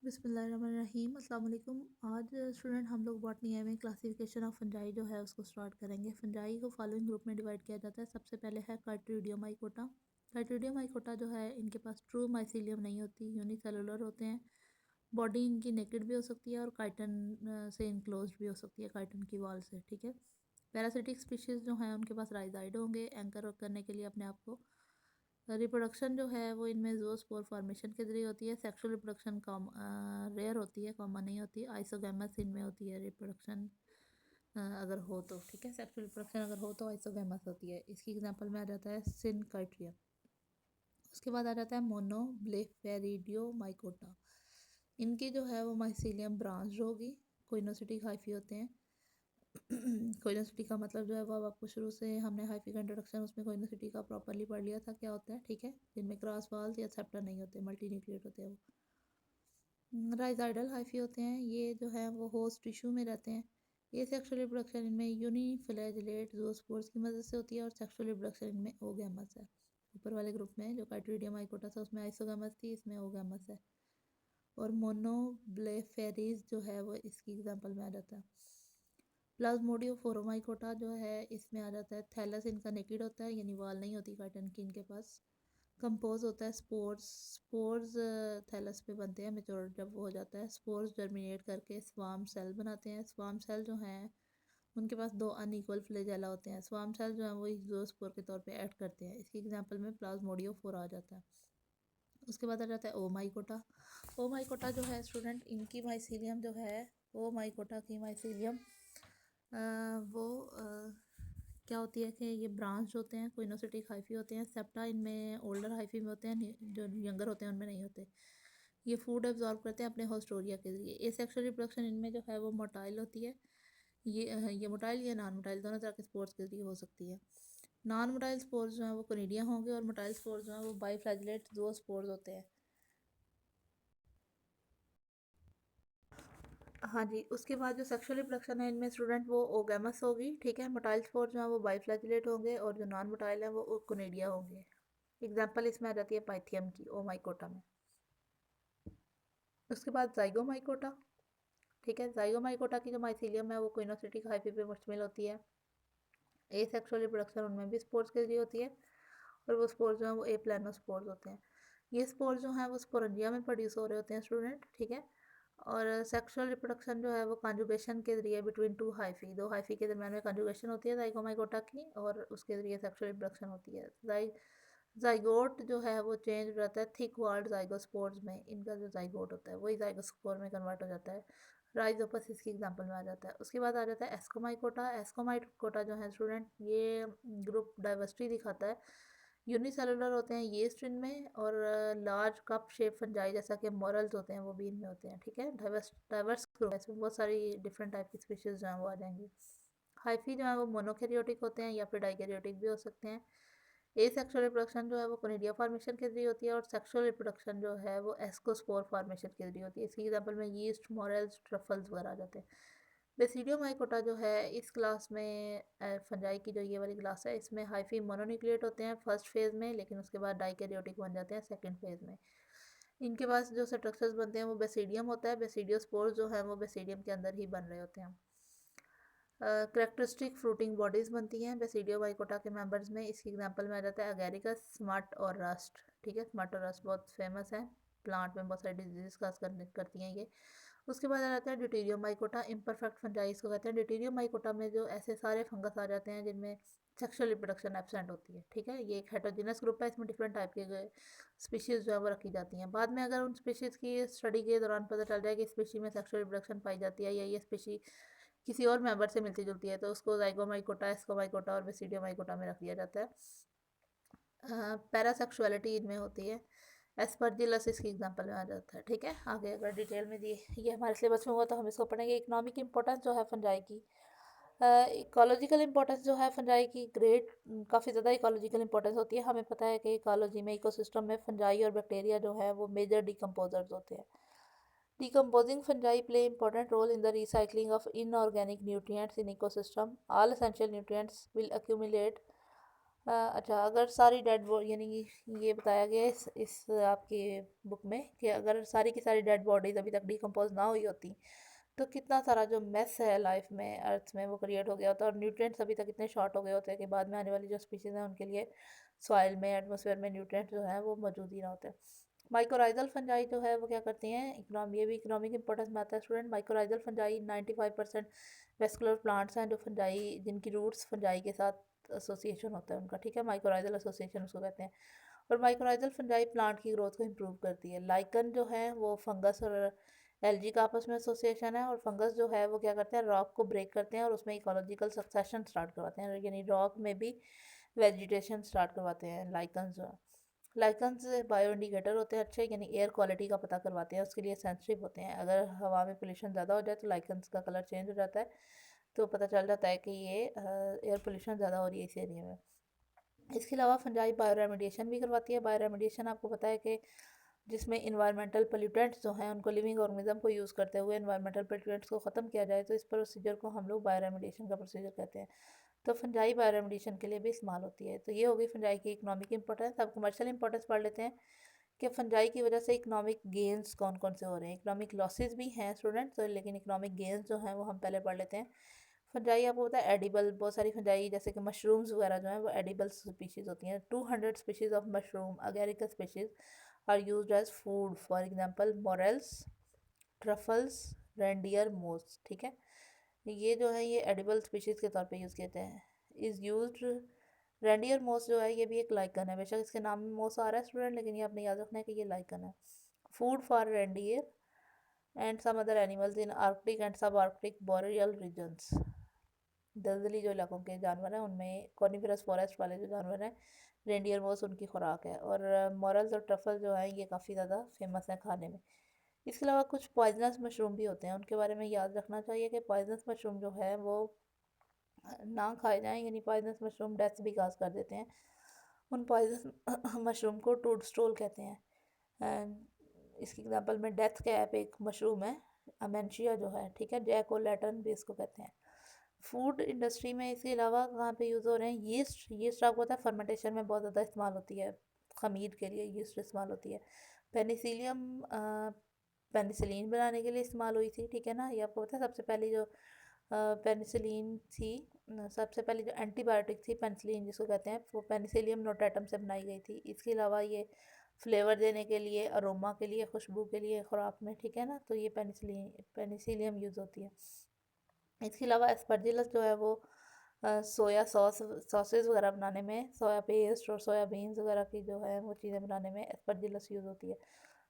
बिस्मिल्लाहिर्रहमानिर्रहीम अस्सलाम वालेकुम। आज स्टूडेंट हम लोग बॉटनी ए में क्लासिफिकेशन ऑफ फंजाई जो है उसको स्टार्ट करेंगे। फंजाई को फॉलोइंग ग्रुप में डिवाइड किया जाता है। सबसे पहले है कार्टिडियम माइकोटा। कार्टिडियम माइकोटा जो है इनके पास ट्रू माइसीलियम नहीं होती, यूनिसेलुलर होते हैं। बॉडी इनकी नेकेड भी हो सकती है और काइटन से इनक्लोज भी हो सकती है, काइटन की वॉल से। ठीक है। पैरासिटिक स्पीशीज़ जो हैं उनके पास राइजाइड होंगे एंकर करने के लिए अपने आप को। रिप्रोडक्शन जो है वो इनमें ज़ूओस्पोर फॉर्मेशन के ज़रिए होती है। सेक्सुअल रिप्रोडक्शन कम रेयर होती है, कॉमन नहीं होती। आइसोगैमस इनमें होती है रिप्रोडक्शन अगर हो तो। ठीक है, सेक्सुअल रिप्रोडक्शन अगर हो तो आइसोगैमस होती है। इसकी एग्जांपल में आ जाता है सिनकाइट्रिया। उसके बाद आ जाता है मोनोब्लेफेरिडियो माइकोटा। इनकी जो है वो माइसीलियम ब्रांच होगी। कोइनोसिटिक हाइफी होते हैं। कोइनोसिटी का मतलब जो है वो अब आपको शुरू से हमने हाइफी का इंट्रोडक्शन उसमें कोइनोसिटी का प्रॉपरली पढ़ लिया था क्या होता है। ठीक है, जिनमें क्रॉस वाल्स या सेप्टा नहीं होते, मल्टी न्यूक्लिएट होते हैं वो। राइजाइडल हाइफी होते हैं, ये जो है वो होस्ट टिश्यू में रहते हैं। ये सेक्सुअल रिप्रोडक्शन इनमें यूनिफ्लैजिलेट ज़ूओस्पोर्स की मदद से होती है और सेक्सुअल रिप्रोडक्शन इनमें ओगैमस है। ऊपर वाले ग्रुप में जो कार्टिडियम माइकोटा था उसमें आइसोगैमस थी, इसमें ओगैमस है। और मोनोब्लेफेरीज जो है वो इसकी एग्जांपल में आ जाता है। प्लाज्मोडियो फोरोमाइकोटा जो है इसमें आ जाता है थैलस इनका नेकेड होता है, यानी वाल नहीं होती काइटन की इनके पास। कंपोज होता है स्पोर्स। स्पोर्स थैलस पे बनते हैं, मेच्योर जब वो हो जाता है। स्पोर्स जर्मिनेट करके स्वार्म सेल बनाते हैं। स्वार्म सेल जो हैं उनके पास दो अनइक्वल फ्लैजेला होते हैं। स्वार्म सेल जो है वो ज़ूओस्पोर के तौर पे ऐड करते हैं। इसकी एग्जांपल में प्लाज्मोडियो फोरा आ जाता है। उसके बाद आ जाता है ओमाइकोटा। ओमाइकोटा जो है स्टूडेंट इनकी माइसीलियम जो है वो माइकोटा की माइसीलियम वो क्या होती है कि ये ब्रांच होते हैं, कोइनोसिटिक हाइफी होते हैं। सेप्टा इनमें ओल्डर हाइफी में होते हैं, जो यंगर होते हैं उनमें नहीं होते। ये फूड एब्जॉर्ब करते हैं अपने होस्टोरिया के जरिए। ये सेक्सुअल रिप्रोडक्शन इनमें जो है वो मोटाइल होती है। ये मोटाइल या नॉन मोटाइल दोनों तरह के स्पोर्स के जरिए हो सकती है। नॉन मोटाइल स्पोर्स जो हैं वो कोनिडिया होंगे और मोटाइल स्पोर्स जो हैं वो बाईफ्लैजिलेट दो स्पोर्स होते हैं। हाँ जी, उसके बाद जो सेक्सुअल रिप्रोडक्शन है इनमें स्टूडेंट वो ओगैमस होगी। ठीक है, मोटाइल स्पोर्स जो है वो बाईफ्लैजिलेट होंगे और जो नॉन मोटाइल है वो कोनिडिया होंगे। एग्जाम्पल इसमें आ जाती है पाइथियम की ओमाइकोटा में। उसके बाद जाइगोमाइकोटा। ठीक है, जाइगोमाइकोटा की जो माइसीलियम है वो क्विनोसिटिक हाइफी पे मुश्तमिल होती है। ए सेक्सुअल रिप्रोडक्शन उनमें भी स्पोर्स के लिए होती है और वो स्पोर्स जो हैं वो ए प्लानोस्पोर्स होते हैं। ये स्पोर्स जो हैं वो स्पोरेंजिया में प्रोड्यूस हो रहे होते हैं स्टूडेंट। ठीक है, और सेक्सुअल रिप्रोडक्शन जो है वो कॉन्जुगेशन के जरिए बिटवीन टू हाइफी, दो हाइफी के दरमियान में कॉन्जुगेशन होती है जाइगोमाइकोटा की और उसके जरिए सेक्सुअल रिप्रोडक्शन होती है। जाइगोट जो है वो चेंज हो जाता है थिक वॉल्ड जाइगोस्पोर्स में। इनका जो जाइगोट होता है वही जाइगोस्पोर में कन्वर्ट हो जाता है। राइजोपस इसकी एग्जांपल में आ जाता है। उसके बाद आ जाता है एस्कोमाइकोटा। एस्कोमाइकोटा जो है स्टूडेंट ये ग्रुप डाइवर्सिटी दिखाता है। यूनिसेलुलर होते हैं येस्ट इनमें और लार्ज कप शेप फंजाई जैसा कि मोरल्स होते हैं वो भी इनमें होते हैं। ठीक है, डाइवर्स डाइवर्स ग्रुप है, इसमें बहुत सारी डिफरेंट टाइप की स्पीशीज़ जो हैं वो आ जाएंगी। हाइफी जो है वो मोनोकैरियोटिक होते हैं या फिर डाइकैरियोटिक भी हो सकते हैं। ए सेक्सुअल रिप्रोडक्शन जो है वो कोनिडिया फॉर्मेशन के जरिए होती है और सेक्सुअल रिप्रोडक्शन जो है वो एस्कोस्पोर फॉर्मेशन के जरिए होती है। इसकी एग्जांपल में यीस्ट, मोरेल्स, ट्रफल्स वगैरह आ जाते हैं। बेसिडियो माइकोटा जो है इस क्लास में फंजाई की जो ये वाली क्लास है इसमें हाइफी मोनोन्यूक्लिएट होते हैं फर्स्ट फेज में, लेकिन उसके बाद डाइकैरियोटिक बन जाते हैं सेकंड फेज में। इनके पास जो स्ट्रक्चर्स बनते हैं वो बेसिडियम होता है। बेसिडियो स्पोर्स जो है वो बेसिडियम के अंदर ही बन रहे होते हैं। करेक्टरिस्टिक फ्रूटिंग बॉडीज़ बनती हैं बेसिडियो माइकोटा के मेंबर्स में। इसकी एग्जांपल में आ जाता है अगैरिकस, स्मट और रस्ट। ठीक है, स्मट और रस्ट बहुत फेमस है, प्लांट में बहुत सारी डिजीज काज करती हैं ये। उसके बाद आ जाता है ड्यूटेरियम माइकोटा। इम्परफेक्ट फंजाइस को कहते हैं। ड्यूटेरियम माइकोटा में जो ऐसे सारे फंगस आ जाते हैं जिनमें सेक्सुअल रिप्रोडक्शन एब्सेंट होती है। ठीक है, ये एक हेटेरोजेनस ग्रुप है, इसमें डिफरेंट टाइप के स्पीशीज़ जो है वो रखी जाती हैं। बाद में अगर उन स्पीशीज़ की स्टडी के दौरान पता चल जाए कि स्पीशी में सेक्सुअल रिप्रोडक्शन पाई जाती है या ये स्पीशी किसी और मेंबर से मिलती जुलती है तो उसको जाइगोमाइकोटा, एस्कोमाइकोटा और बेसिडियोमाइकोटा में रख दिया जाता है। पैरासेक्सुअलिटी इनमें होती है। एस्परजिलस इसकी एग्जांपल में आ जाता है। ठीक है, आगे अगर डिटेल में दिए ये हमारे सिलेबस में हुआ तो हम इसको पढ़ेंगे। इकोनॉमिक इंपॉर्टेंस जो है फंजाई की, इकोलॉजिकल इंपॉर्टेंस जो है फंजाई की ग्रेट काफ़ी ज़्यादा इकोलॉजिकल इंपॉर्टेंस होती है। हमें पता है कि इकोलॉजी में इकोसिस्टम में फंजाई और बैक्टीरिया जो है वो मेजर डिकम्पोजर्स होते हैं। Decomposing fungi play important role in the recycling of inorganic nutrients in ecosystem. All essential nutrients will accumulate अच्छा, अगर सारी डेड बॉडी यानी कि ये बताया गया है इस आपके बुक में कि अगर सारी की सारी डेड बॉडीज अभी तक डिकम्पोज ना हुई होती तो कितना सारा जो मेस है लाइफ में अर्थ में वो क्रिएट हो गया होता और न्यूट्रिएंट्स अभी तक इतने शॉर्ट हो गए होते हैं कि बाद में आने वाली जो स्पीशीज़ हैं उनके लिए सॉइल में एटमॉस्फेयर में न्यूट्रिएंट्स जो है वो मौजूद ही ना होते। माइक्रोराइजल फंजाई जो है वो क्या करती हैं, इकोनॉमी ये भी इकोनॉमिक इंपॉर्टेंस में आता है student. Mycorrhizal fungi 95% vascular plants हैं जो फंजाई जिनकी रूट्स फंजाई के साथ एसोसिएशन होता है उनका, ठीक है, माइक्रोराइजल एसोसिएशन उसको कहते हैं। और माइक्रोराइजल फंजाई प्लांट की ग्रोथ को इम्प्रूव करती है। लाइकन जो है वो फंगस और एल्गी का आपस में एसोसिएशन है और फंगस जो है वो क्या करते हैं, रॉक को ब्रेक करते हैं और उसमें इकोलॉजिकल सक्सेशन स्टार्ट करवाते हैं, यानी रॉक में भी वेजिटेशन स्टार्ट करवाते हैं लाइकन्स जो है। लाइकन्स बायो इंडिकेटर होते हैं अच्छे, यानी एयर क्वालिटी का पता करवाते हैं, उसके लिए सेंसिटिव होते हैं। अगर हवा में पोल्यूशन ज़्यादा हो जाए तो लाइकन्स का कलर चेंज हो जाता है, तो पता चल जाता है कि ये एयर पोल्यूशन ज़्यादा हो रही है इस एरिया में। इसके अलावा फंजाई बायो रेमेडिएशन भी करवाती है। बायो रेमेडिएशन आपको पता है कि जिसमें इन्वायरमेंटल पोल्यूटेंट्स जो हैं उनको लिविंग ऑर्गेनिज्म को यूज़ करते हुए इन्वायरमेंटल पोल्यूटेंट्स को ख़त्म किया जाए, तो इस प्रोसीजर को हम लोग बायो रेमेडिएशन का प्रोसीजर कहते हैं। तो फंजाई बायो रेमेडिएशन के लिए भी इस्तेमाल होती है। तो ये हो गई फंजाई की इकोनॉमिक इंपॉर्टेंस। अब कमर्शियल इंपॉर्टेंस पढ़ लेते हैं कि फंजाई की वजह से इकोनॉमिक गेंस कौन कौन से हो रहे हैं। इकोनॉमिक लॉसेस भी हैं स्टूडेंट, तो लेकिन इकोनॉमिक गेंस जो हैं वो हम पहले पढ़ लेते हैं। फंजाई आपको पता है एडिबल, बहुत सारी फंजाई जैसे कि मशरूम्स वगैरह जो हैं वो एडिबल स्पीशीज़ होती हैं। 200 species of mushroom Agaricus species are used as food, for example morels, truffles, reindeer moss, ठीक है। ये जो है ये एडिबल स्पीशीज़ के तौर पे यूज़ किए हैं। इज़ यूज्ड रेंडियर मोस जो है ये भी एक लाइकन है, बेशक इसके नाम में मोस आ रहा है स्टूडेंट, लेकिन ये आपने याद रखना है कि ये लाइकन है। Food for reindeer and some other animals in Arctic and subarctic boreal regions. दलदली जो इलाकों के जानवर हैं उनमें कॉनिफरस फॉरेस्ट वाले जो जानवर हैं रेंडियर मोस उनकी खुराक है। और मॉरल्स और ट्रफल जो हैं ये काफ़ी ज़्यादा फेमस हैं खाने में। इसके अलावा कुछ पॉइजनस मशरूम भी होते हैं, उनके बारे में याद रखना चाहिए कि पॉइजनस मशरूम जो है वो ना खाए जाएं, यानी पॉइजनस मशरूम डेथ भी काज कर देते हैं। उन पॉइजनस मशरूम को टूडस्टोल कहते हैं। एंड इसकी एग्जांपल में डेथ कैप एक मशरूम है, अमेंशिया जो है, ठीक है, जैक ओ लैटन भी इसको कहते हैं। फूड इंडस्ट्री में इसके अलावा कहाँ पे यूज़ हो रहे हैं, यीस्ट। यीस्ट आपको पता है फर्मेंटेशन में बहुत ज़्यादा इस्तेमाल होती है, खमीर के लिए यीस्ट इस्तेमाल होती है। पेनिसिलियम पेनिसिलिन बनाने के लिए इस्तेमाल हुई थी, ठीक है ना। ये आपको पता है सबसे पहली जो पेनिसिलिन थी, सबसे पहली जो एंटीबायोटिक थी पेनिसिलिन जिसको कहते हैं, वो पेनिसिलियम नोटाटम से बनाई गई थी। इसके अलावा ये फ्लेवर देने के लिए, अरोमा के लिए, खुशबू के लिए खुराक में, ठीक है ना, तो ये पेनिसिलियम यूज़ होती है। इसके अलावा एस्परजिलस जो है वो सोया सॉसेज वगैरह बनाने में, सोया पेस्ट और सोयाबीन्स वगैरह की जो है वो चीज़ें बनाने में एस्परजिलस यूज़ होती है।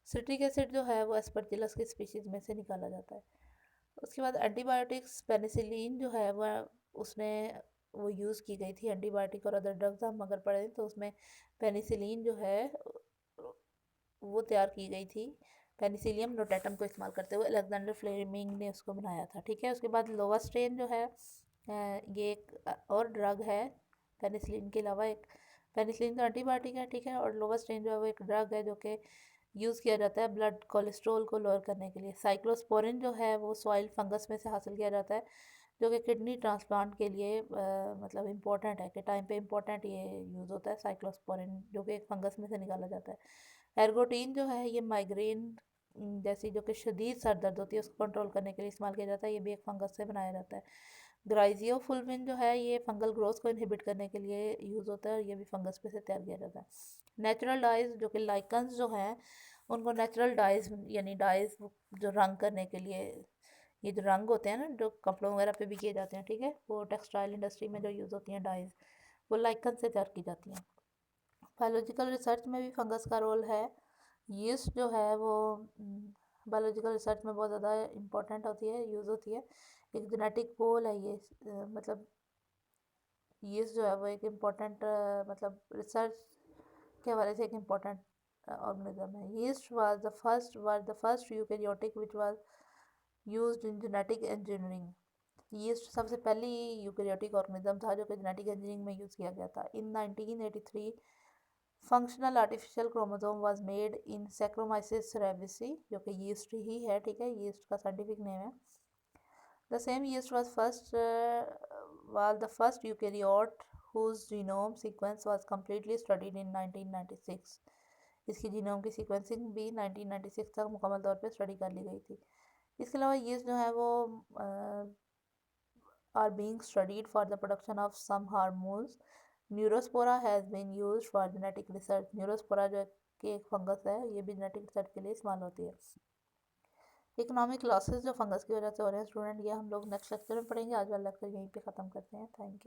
सिट्रिक एसिड जो है वो एस्परजिलस की स्पीशीज़ में से निकाला जाता है। उसके बाद एंटीबायोटिक्स, पेनिसिलिन जो है वह उसने वो यूज़ की गई थी। एंटीबायोटिक और अदर ड्रग्स हम अगर पढ़ें तो उसमें पेनिसिलिन जो है वो तैयार की गई थी पेनिसिलियम नोटेटम को इस्तेमाल करते हुए। अलेक्जेंडर फ्लेमिंग ने उसको बनाया था, ठीक है। उसके बाद लोवास्टेन जो है ये एक और ड्रग है पेनिसिलिन के अलावा। एक पेनिसिलिन तो एंटीबायोटिक है, ठीक है, और लोवास्टेन जो है वो एक ड्रग है जो कि यूज़ किया जाता है ब्लड कोलेस्ट्रॉल को लोअर करने के लिए। साइक्लोस्पोरिन जो है वो सॉइल फंगस में से हासिल किया जाता है जो कि किडनी ट्रांसप्लांट के लिए मतलब इम्पोर्टेंट है, कि टाइम पे इम्पोर्टेंट ये यूज़ होता है साइक्लोस्पोरिन, जो कि एक फंगस में से निकाला जाता है। एर्गोटीन जो है ये माइग्रेन जैसी जो कि शदीद सर दर्द होती है उसको कंट्रोल करने के लिए इस्तेमाल किया जाता है, ये भी एक फंगस से बनाया जाता है। ग्राइजियोफुल्विन जो है ये फंगल ग्रोथ को इनहिबिट करने के लिए यूज़ होता है और ये भी फंगस पे से तैयार किया जाता है। नेचुरल डाइज जो कि लाइकन्स जो हैं उनको नेचुरल डाइज यानी डाइज जो रंग करने के लिए, ये जो रंग होते हैं ना जो कपड़ों वगैरह पे भी किए जाते हैं, ठीक है, वो टेक्सटाइल इंडस्ट्री में जो यूज़ होती हैं डाइज, वो लाइकन से तैयार की जाती हैं। बायोलॉजिकल रिसर्च में भी फंगस का रोल है। यीस्ट जो है वो बायोलॉजिकल रिसर्च में बहुत ज़्यादा इम्पोर्टेंट होती है, यूज़ होती है। एक जेनेटिक पोल है ये, मतलब यीस्ट जो है वो एक इम्पोर्टेंट मतलब रिसर्च के हवाले से एक इम्पोर्टेंट ऑर्गेनिज्म है। Yeast was the first eukaryotic which was used in genetic engineering. Yeast सबसे पहली यूकेरियोटिक ऑर्गेनिज्म था जो कि जेनेटिक इंजीनियरिंग में यूज़ किया गया था। इन 1983 functional artificial chromosome was made in saccharomyces cerevisiae, जो कि यीस्ट ही है, ठीक है, यीस्ट का साइंटिफिक नेम है। The same yeast was the first eukaryote whose genome sequence was completely studied in 1996। इसकी जीनोम की सीक्वेंसिंग भी 1996 तक मुकम्मल तौर पे स्टडी कर ली गई थी। इसके अलावा ये जो है वो are being studied for the production of some hormones। Neurospora has been used for genetic research. Neurospora जो कि एक फंगस है, ये भी जेनेटिक रिसर्च के लिए इस्तेमाल होती है। इकोनॉमिक लॉसेस जो फंगस की वजह से हो रहे हैं स्टूडेंट, ये हम लोग नेक्स्ट लेक्चर में पढ़ेंगे। आज वाला लेक्चर यहीं पे ख़त्म करते हैं। Thank you.